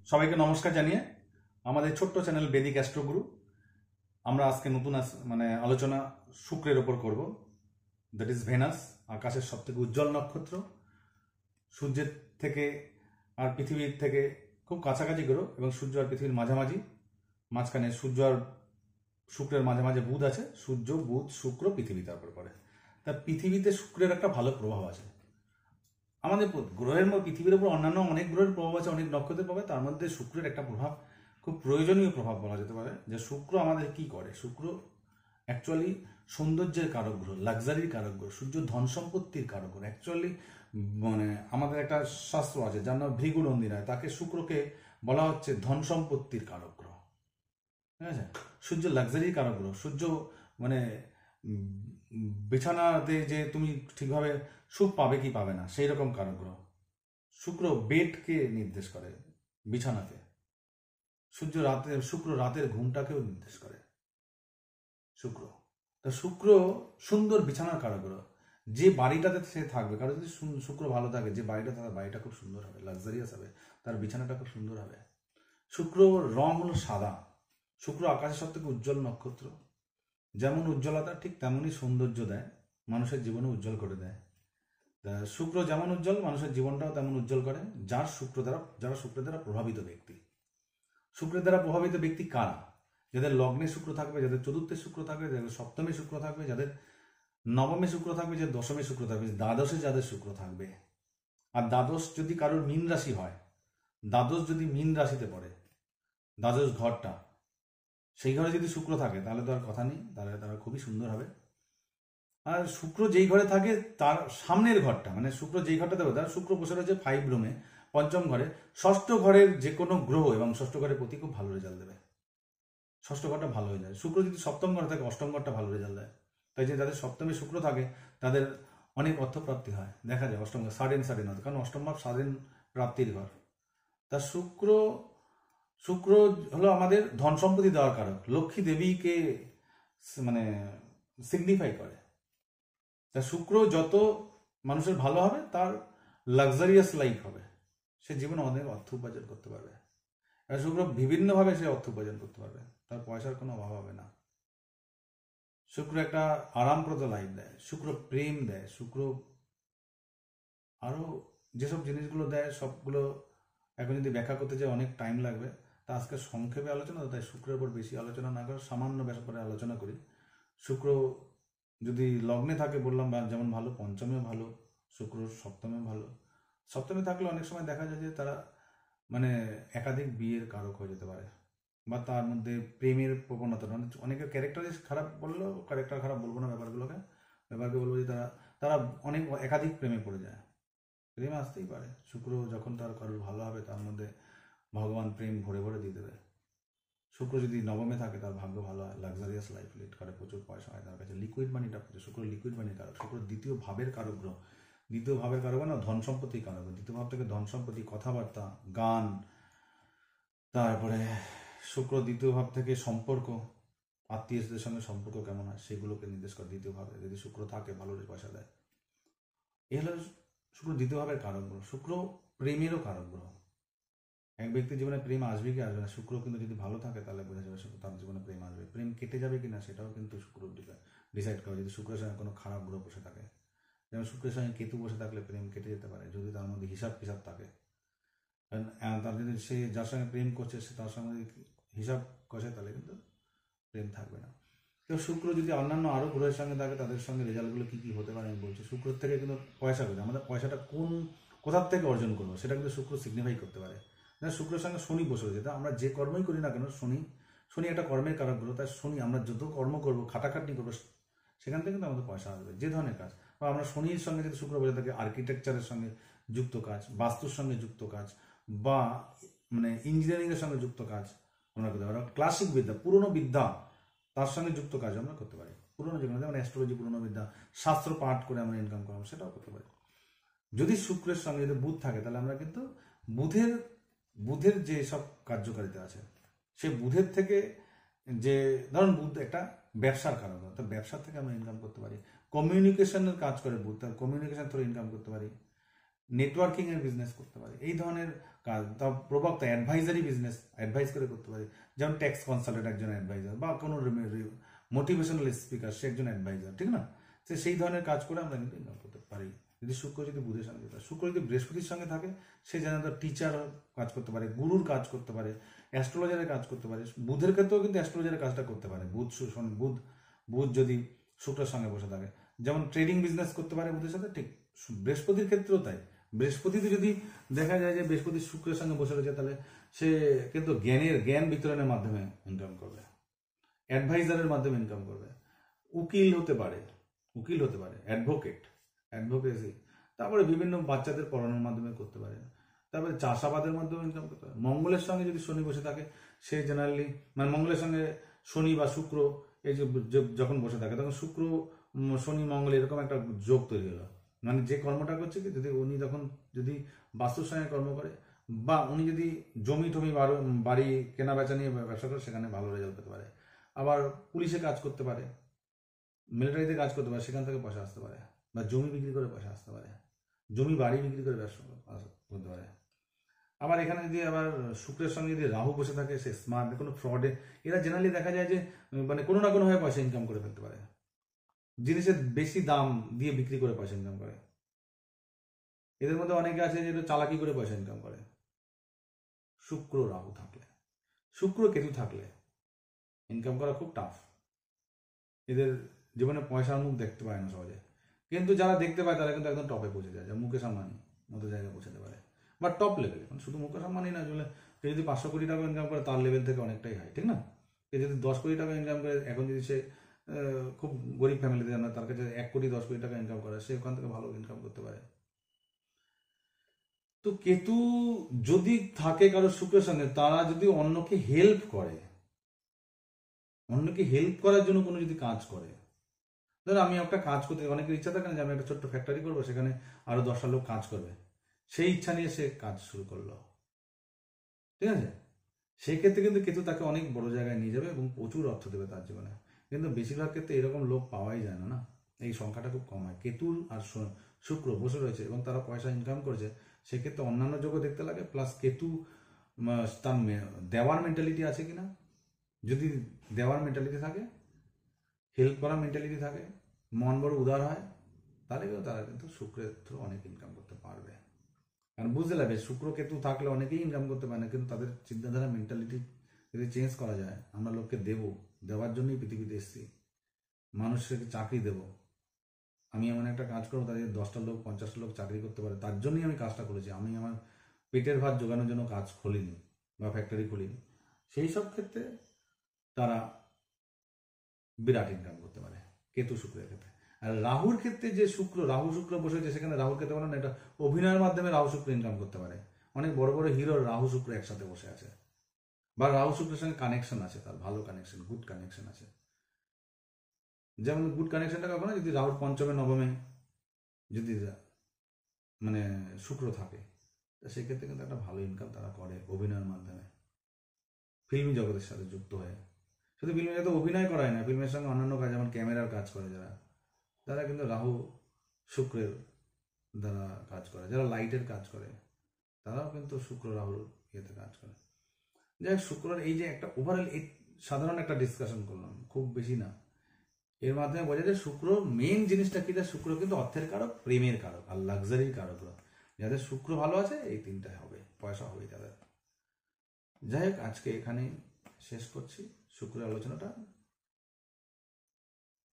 সবাইকে নমস্কার জানিয়ে আমাদের ছোট্ট চ্যানেল বেদিক অ্যাস্ট্রোগুরু আমরা আজকে নতুন আলোচনা শুক্রের ওপর করব। দ্যাট ইজ ভেনাস, আকাশের সবথেকে উজ্জ্বল নক্ষত্র। সূর্যের থেকে আর পৃথিবীর থেকে খুব কাছাকাছি গ্রহ এবং সূর্য আর পৃথিবীর মাঝখানে সূর্য আর শুক্রের মাঝে বুধ আছে। সূর্য, বুধ, শুক্র পৃথিবী তারপর পরে। তা পৃথিবীতে শুক্রের একটা ভালো প্রভাব আছে। আমাদের গ্রহের পৃথিবীর উপর অন্যান্য অনেক গ্রহের প্রভাব আছে, অনেক নক্ষত্রের প্রভাব, তার মধ্যে শুক্রের একটা প্রভাব, খুব প্রয়োজনীয় প্রভাব বলা যেতে পারে। যে শুক্র আমাদের কি করে? শুক্র অ্যাকচুয়ালি সৌন্দর্যের কারক গ্রহ, লাক্সারির কারক গ্রহ, সূর্য ধন সম্পত্তির কারক গ্রহ। অ্যাকচুয়ালি আমাদের একটা শাস্ত্র আছে যার নাম ভৃগুনন্দিনী, তাকে শুক্রকে বলা হচ্ছে ধন সম্পত্তির কারক গ্রহ। ঠিক আছে? সূর্য লাক্সারির কারক গ্রহ। সূর্য বিছানাতে যে তুমি ঠিকভাবে সুখ পাবে কি পাবে না সেই রকম কারক গ্রহ। শুক্র বেডকে নির্দেশ করে, বিছানাকে। শুক্র রাতের ঘুমটাকেও নির্দেশ করে শুক্র। তা শুক্র সুন্দর বিছানার কারক গ্রহ। যে বাড়িটাতে সে থাকবে, কারো যদি শুক্র ভালো থাকে, যে বাড়িটা, তার বাড়িটা খুব সুন্দর হবে, লাক্সারিয়াস হবে, তার বিছানাটা খুব সুন্দর হবে। শুক্র রং হলো সাদা। শুক্র আকাশের সব থেকে উজ্জ্বল নক্ষত্র। যেমন উজ্জ্বলতা ঠিক তেমনই সৌন্দর্য দেয়, মানুষের জীবনে উজ্জ্বল করে দেয়। শুক্র যেমন উজ্জ্বল, মানুষের জীবনটাও তেমন উজ্জ্বল করে যারা শুক্রের দ্বারা প্রভাবিত ব্যক্তি। শুক্রের দ্বারা প্রভাবিত ব্যক্তি কারা? যাদের লগ্নে শুক্র থাকবে, যাদের চতুর্থে শুক্র থাকবে, যাদের সপ্তমে শুক্র থাকবে, যাদের নবমে শুক্র থাকবে, যাদের দশমে শুক্র থাকবে, দ্বাদশে যাদের শুক্র থাকবে। আর দ্বাদশ যদি কারোর মীন রাশি হয়, দ্বাদশ যদি মীন রাশিতে পড়ে, দ্বাদশ ঘরটা, সেই ঘরে যদি শুক্র থাকে তাহলে তো আর কথা নেই, তাহলে তারা খুবই সুন্দর হবে। আর শুক্র যেই ঘরে থাকে তার সামনের ঘরটা, শুক্র যেই ঘরটা দেবে, তার শুক্র বসে রয়েছে 5 রুমে, পঞ্চম ঘরে। ষষ্ঠ ঘরের যে কোনো গ্রহ এবং ষষ্ঠ ঘরের প্রতি খুব ভালো রেজাল্ট দেবে। ষষ্ঠ ঘরটা ভালো হয়ে যায়। শুক্র যদি সপ্তম ঘরে থাকে, অষ্টম ঘরটা ভালো রেজাল্ট দেয়। তাই যে যাদের সপ্তমে শুক্র থাকে তাদের অনেক অর্থপ্রাপ্তি হয়, দেখা যায়। অষ্টম ঘর সাডেন হয়, কারণ অষ্টম ভাব সাডেন প্রাপ্তির ঘর। তা শুক্র হলো আমাদের ধন সম্পত্তি দেওয়ার কারক। লক্ষ্মী দেবীকে সিগনিফাই করে। তা শুক্র যত মানুষের ভালো হবে, তার লাক্সারিয়াস লাইফ হবে, সে জীবনে অনেক অর্থ উপার্জন করতে পারবে। আর শুক্র বিভিন্নভাবে সে অর্থ উপার্জন করতে পারবে, তার পয়সার কোনো অভাব হবে না। শুক্র একটা আরামপ্রদ লাইফ দেয়, শুক্র প্রেম দেয়, শুক্র আরো যেসব জিনিসগুলো দেয় সবগুলো এখন যদি ব্যাখ্যা করতে চাই অনেক টাইম লাগবে। তা আজকে সংক্ষেপে আলোচনা, তাই শুক্রের উপর বেশি আলোচনা না করে সামান্য ব্যাপারে আলোচনা করি। শুক্র যদি লগ্নে থাকে, বললাম যেমন ভালো, পঞ্চমেও ভালো, শুক্র সপ্তমেও ভালো। সপ্তমে থাকলে অনেক সময় দেখা যায় যে তারা একাধিক বিয়ের কারক হয়ে যেতে পারে, বা তার মধ্যে প্রেমের প্রবণতা। অনেকের ক্যারেক্টার খারাপ বললেও, ক্যারেক্টার খারাপ বলবো না, ব্যাপারকে বলবো যে তারা অনেক একাধিক প্রেমে পড়ে যায়। প্রেম আসতেই পারে। শুক্র যখন তার কারোর ভালো হবে, তার মধ্যে ভগবান প্রেম ভরে ভরে দিয়ে দেবে। শুক্র যদি নবমে থাকে, তার ভাগ্য ভালো হয়, লাক্সারিয়াস লাইফ লিড করে, প্রচুর পয়সা হয় তার কাছে, লিকুইড মানিটা প্রচুর। শুক্র লিকুইড মানির কারক। শুক্র দ্বিতীয় ভাবের কারক গ্রহ। দ্বিতীয় ভাবের কারক না, ধন সম্পত্তির কারক। দ্বিতীয় ভাব থেকে ধন সম্পত্তি, কথাবার্তা, গান। তারপরে শুক্র দ্বিতীয় ভাব থেকে সম্পর্ক, আত্মীয়দের সঙ্গে সম্পর্ক কেমন হয় সেগুলোকে নির্দেশ করে দ্বিতীয় ভাবে। যদি শুক্র থাকে, ভালো পয়সা দেয়। এ হলো শুক্র দ্বিতীয় ভাবের কারক গ্রহ। শুক্র প্রেমেরও কারক গ্রহ। এক ব্যক্তির জীবনে প্রেম আসবে কি আসবে না, শুক্র কিন্তু যদি ভালো থাকে তাহলে বোঝা যাবে তার জীবনে প্রেম আসবে। প্রেম কেটে যাবে কিনা সেটাও কিন্তু শুক্র ডিসাইড করে, যদি শুক্রের সঙ্গে কোনো খারাপ গ্রহ বসে থাকে। যেমন শুক্রের সঙ্গে কেতু বসে থাকলে প্রেম কেটে যেতে পারে, যদি তার মধ্যে হিসাব থাকে। তার যদি সে যার সঙ্গে প্রেম করছে, সে তার সঙ্গে হিসাব কষে, তাহলে কিন্তু প্রেম থাকবে না। তো শুক্র যদি অন্যান্য আরও গ্রহের সঙ্গে থাকে, তাদের সঙ্গে রেজাল্টগুলো কী কী হতে পারে আমি বলছি। শুক্রের থেকে কিন্তু পয়সা পেতে, আমাদের পয়সাটা কোথার থেকে অর্জন করবো সেটা কিন্তু শুক্র সিগনিফাই করতে পারে। শুক্রের সঙ্গে শনি বসে রয়েছে, তা আমরা যে কর্মই করি না কেন, শনি একটা কর্মের কারক গ্রহ। তাই শনি, আমরা যত কর্ম করবো, খাটাখাটনি করবো, সেখান থেকে কিন্তু আমাদের পয়সা আসবে, যে ধরনের কাজ। বা আমরা শনির সঙ্গে যদি শুক্র বসে থাকি, আর্কিটেকচারের সঙ্গে যুক্ত কাজ, বাস্তুর সঙ্গে যুক্ত কাজ, বা ইঞ্জিনিয়ারিংয়ের সঙ্গে যুক্ত কাজ আমরা করতে পারি। ক্লাসিক বিদ্যা, পুরনো বিদ্যা, তার সঙ্গে যুক্ত কাজ আমরা করতে পারি। পুরনো যেগুলো, যেমন অ্যাস্ট্রোলজি, পুরনো বিদ্যা, শাস্ত্র পাঠ করে আমরা ইনকাম করবো, সেটাও করতে পারি। যদি শুক্রের সঙ্গে যদি বুধ থাকে, তাহলে আমরা কিন্তু বুধের যে সব কার্যকারিতা আছে, সে বুধের থেকে, যে ধরুন বুধ একটা ব্যবসার কারণ, তো ব্যবসা থেকে আমরা ইনকাম করতে পারি। কমিউনিকেশনের কাজ করে বুধ, তার কমিউনিকেশন থ্রু ইনকাম করতে পারি। নেটওয়ার্কিং এর বিজনেস করতে পারে, এই ধরনের কাজ। তা প্রবক্তা অ্যাডভাইজারি বিজনেস অ্যাডভাইস করে করতে পারে, যেমন ট্যাক্স কনসালটেন্ট একজন অ্যাডভাইজার, বা কোনো মোটিভেশনাল স্পিকার সে একজন অ্যাডভাইজার, ঠিক না? সেই ধরনের কাজ করে আমরা কিন্তু ইনকাম করতে পারি। যদি শুক্র যদি বুধের সঙ্গে যেতে, শুক্র যদি বৃহস্পতির সঙ্গে থাকে, সে যেন তার টিচার কাজ করতে পারে, গুরুর কাজ করতে পারে, অ্যাস্ট্রোলজারের কাজ করতে পারে। বুধের ক্ষেত্রেও কিন্তু অ্যাস্ট্রোলজারের কাজটা করতে পারে, বুধ বুধ যদি শুক্রের সঙ্গে বসে থাকে, যেমন ট্রেডিং বিজনেস করতে পারে বুধের সাথে, ঠিক বৃহস্পতির ক্ষেত্রেও তাই। বৃহস্পতিতে যদি দেখা যায় যে বৃহস্পতি শুক্রের সঙ্গে বসে রয়েছে, তাহলে সে কিন্তু জ্ঞান বিতরণের মাধ্যমে ইনকাম করবে, অ্যাডভাইজারের মাধ্যমে ইনকাম করবে, উকিল হতে পারে, অ্যাডভোকেসি, তারপরে বিভিন্ন বাচ্চাদের পড়ানোর মাধ্যমে করতে পারে, তারপরে চাষাবাদের মাধ্যমে ইনকাম করতে পারে। মঙ্গলের সঙ্গে যদি শনি বসে থাকে, সে জেনারেলি মানে মঙ্গলের সঙ্গে শনি বা শুক্র এই যে যখন বসে থাকে, তখন শুক্র শনি মঙ্গল এরকম একটা যোগ তৈরি হলো, মানে যে কর্মটা করছে কি, যদি উনি তখন যদি বাস্তুর সঙ্গে কর্ম করে, বা উনি যদি জমি টমি বাড়ি কেনা বেচা নিয়ে ব্যবসা করে, সেখানে ভালো রেজাল্ট পেতে পারে। আবার পুলিশে কাজ করতে পারে, মিলিটারিতে কাজ করতে পারে, সেখান থেকে পয়সা আসতে পারে, বা জমি বিক্রি করে পয়সা আসতে পারে, জমি বাড়ি বিক্রি করে ব্যবসা করতে পারে। আবার এখানে যদি আবার শুক্রের সঙ্গে যদি রাহু বসে থাকে, সে স্মার্ট, কোনো ফ্রডে, এরা জেনারেলি দেখা যায় যে মানে কোনো না কোনোভাবে পয়সা ইনকাম করে ফেলতে পারে, জিনিসের বেশি দাম দিয়ে বিক্রি করে পয়সা ইনকাম করে। এদের মধ্যে অনেকে আছে যে চালাকি করে পয়সা ইনকাম করে। শুক্র রাহু থাকলে, শুক্র কেতু থাকলে ইনকাম করা খুব টাফ। এদের জীবনে পয়সার মুখ দেখতে পায় না সহজে, কিন্তু যারা দেখতে পায় তারা কিন্তু একদম টপে পৌঁছে যায়, যা মুকেশ আম্বানি মতো জায়গায় পৌঁছাতে পারে, বা টপ লেভেলে। মানে শুধু মুকেশ আম্বানি না, আসলে কেউ যদি 500 কোটি টাকা ইনকাম করে, তার লেভেল থেকে অনেকটাই হাই, ঠিক না? কেউ যদি 10 কোটি টাকা ইনকাম করে, এখন যদি সে খুব গরিব ফ্যামিলিতে জানা, তার কাছে 1 কোটি 10 কোটি টাকা ইনকাম করে, সে ওখান থেকে ভালো ইনকাম করতে পারে। তো কেতু যদি থাকে কারো শুক্রের সঙ্গে, তারা যদি অন্যকে হেল্প করার জন্য কোনো যদি কাজ করে, ধরো আমি একটা কাজ করতে, অনেকের ইচ্ছা থাকে না যে আমি একটা ছোট্ট ফ্যাক্টরি করবো, সেখানে আরো 10টা লোক কাজ করবে, সেই ইচ্ছা নিয়ে সে কাজ শুরু করলো, ঠিক আছে? সেই ক্ষেত্রে কিন্তু কেতু তাকে অনেক বড় জায়গায় নিয়ে যাবে এবং প্রচুর অর্থ দেবে তার জীবনে। কিন্তু বেশিরভাগ ক্ষেত্রে এরকম লোক পাওয়াই যায় না, না, এই সংখ্যাটা খুব কম হয়। কেতুর আর শুক্র বসে রয়েছে এবং তারা পয়সা ইনকাম করছে, সেক্ষেত্রে অন্যান্য যোগও দেখতে লাগে, প্লাস কেতু তার দেওয়ার মেন্টালিটি আছে কিনা, যদি দেওয়ার মেন্টালিটি থাকে, হেল্প করার মেন্টালিটি থাকে, মন বড় উদার হয়, তাহলে কিন্তু তারা কিন্তু শুক্রের থ্রু অনেক ইনকাম করতে পারবে। কারণ বুঝতে লাগবে, শুক্র কেতু থাকলে অনেকেই ইনকাম করতে পারে না, কিন্তু তাদের চিন্তাধারা মেন্টালিটি যদি চেঞ্জ করা যায়, আমরা লোককে দেওয়ার জন্যই পৃথিবীতে এসেছি, মানুষকে চাকরি দেব, আমি এমন একটা কাজ করবো তাদের 10টা লোক 50টা লোক চাকরি করতে পারে, তার জন্যই আমি কাজটা করেছি। আমি আমার পেটের ভাত জোগানোর জন্য কাজ খুলিনি বা ফ্যাক্টরি খুলিনি। সেই সব ক্ষেত্রে তারা বিরাট ইনকাম করতে পারে কেতু শুক্রের ক্ষেত্রে। আর রাহুর ক্ষেত্রে যে রাহু শুক্র বসেছে, সেখানে রাহুর ক্ষেত্রে বলেন এটা অভিনয়ের মাধ্যমে রাহু শুক্র ইনকাম করতে পারে। অনেক বড় বড় হিরোর রাহু শুক্র একসাথে বসে আছে, বা রাহু শুক্রের সঙ্গে কানেকশন আছে, তার ভালো কানেকশন, গুড কানেকশন আছে। যেমন গুড কানেকশনটা কখনো যদি রাহুর পঞ্চমে নবমে যদি মানে শুক্র থাকে, সেক্ষেত্রে কিন্তু একটা ভালো ইনকাম তারা করে অভিনয়ের মাধ্যমে, ফিল্মি জগতের সাথে যুক্ত হয়ে। শুধু ফিল্মে যাতে অভিনয় করায় না, ফিল্মের সঙ্গে অন্যান্য কাজ, যেমন ক্যামেরার কাজ করে তারা কিন্তু রাহু শুক্রের দ্বারা কাজ করে। যারা লাইটের কাজ করে, তারাও কিন্তু শুক্র রাহুর ইয়েতে কাজ করে। যাই হোক, শুক্রের এই যে একটা ওভারঅল সাধারণ একটা ডিসকাশন করলাম, খুব বেশি না, এর মাধ্যমে বোঝা যায় শুক্র মেন জিনিসটা কি, শুক্র কিন্তু অর্থের কারক, প্রেমের কারক আর লাক্সারির কারক। যাদের শুক্র ভালো আছে, এই তিনটাই হবে, পয়সা হবে তাদের। যাই হোক, আজকে এখানেই শেষ করছি শুক্রের আলোচনাটা।